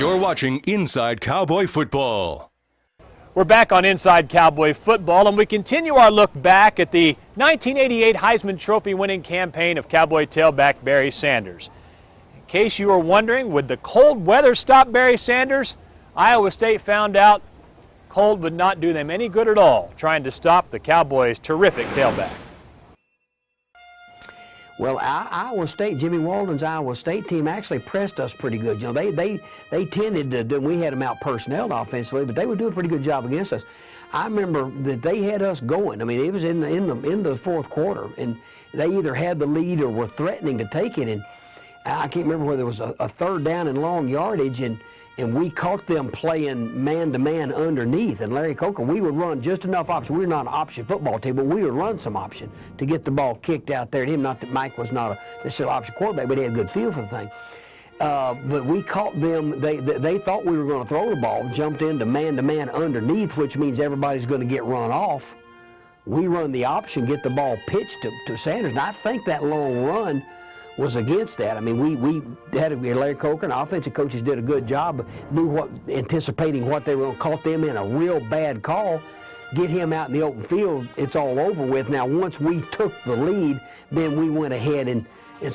You're watching Inside Cowboy Football. We're back on Inside Cowboy Football, and we continue our look back at the 1988 Heisman Trophy winning campaign of Cowboy tailback Barry Sanders. In case you were wondering, would the cold weather stop Barry Sanders? Iowa State found out cold would not do them any good at all, trying to stop the Cowboys' terrific tailback. Well, Iowa State, Jimmy Walden's Iowa State team actually pressed us pretty good. You know, they tended to do, we had them out personnel offensively, but they would do a pretty good job against us. I remember that they had us going. I mean, it was in the fourth quarter, and they either had the lead or were threatening to take it. And I can't remember whether it was a third down and long yardage, and we caught them playing man-to-man underneath. And Larry Coker, we would run just enough option. We're not an option football team, but we would run some option to get the ball kicked out there to him. Not that Mike was not a necessarily option quarterback, but he had a good feel for the thing. But we caught them. They thought we were going to throw the ball, jumped into man-to-man underneath, which means everybody's going to get run off. We run the option, get the ball pitched to Sanders, and I think that long run was against that. I mean, we had Larry Coker and offensive coaches did a good job, anticipating what they were going to, caught them in a real bad call, get him out in the open field, it's all over with. Now, once we took the lead, then we went ahead and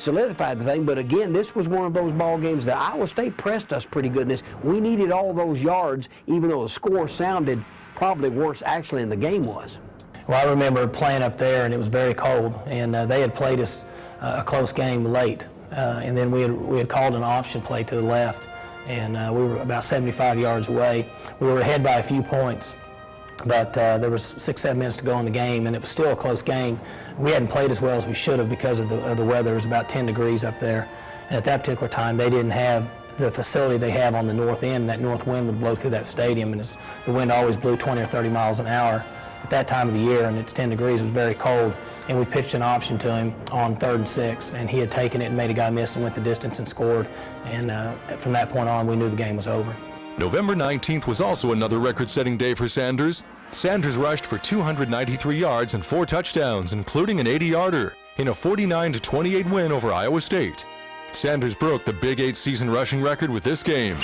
solidified the thing. But again, this was one of those ball games that Iowa State pressed us pretty good in this. We needed all those yards, even though the score sounded probably worse actually than the game was. Well, I remember playing up there, and it was very cold, and they had played us a close game late, and then we had called an option play to the left, and we were about 75 yards away. We were ahead by a few points, but there was 6-7 minutes to go in the game, and it was still a close game. We hadn't played as well as we should have because of the weather. It was about 10 degrees up there, and at that particular time they didn't have the facility they have on the north end. That north wind would blow through that stadium, and the wind always blew 20 or 30 miles an hour at that time of the year, and it's 10 degrees. It was very cold. And we pitched an option to him on 3rd and 6, and he had taken it and made a guy miss and went the distance and scored. And from that point on, we knew the game was over. November 19th was also another record-setting day for Sanders. Sanders rushed for 293 yards and 4 touchdowns, including an 80-yarder, in a 49-28 win over Iowa State. Sanders broke the Big 8 season rushing record with this game.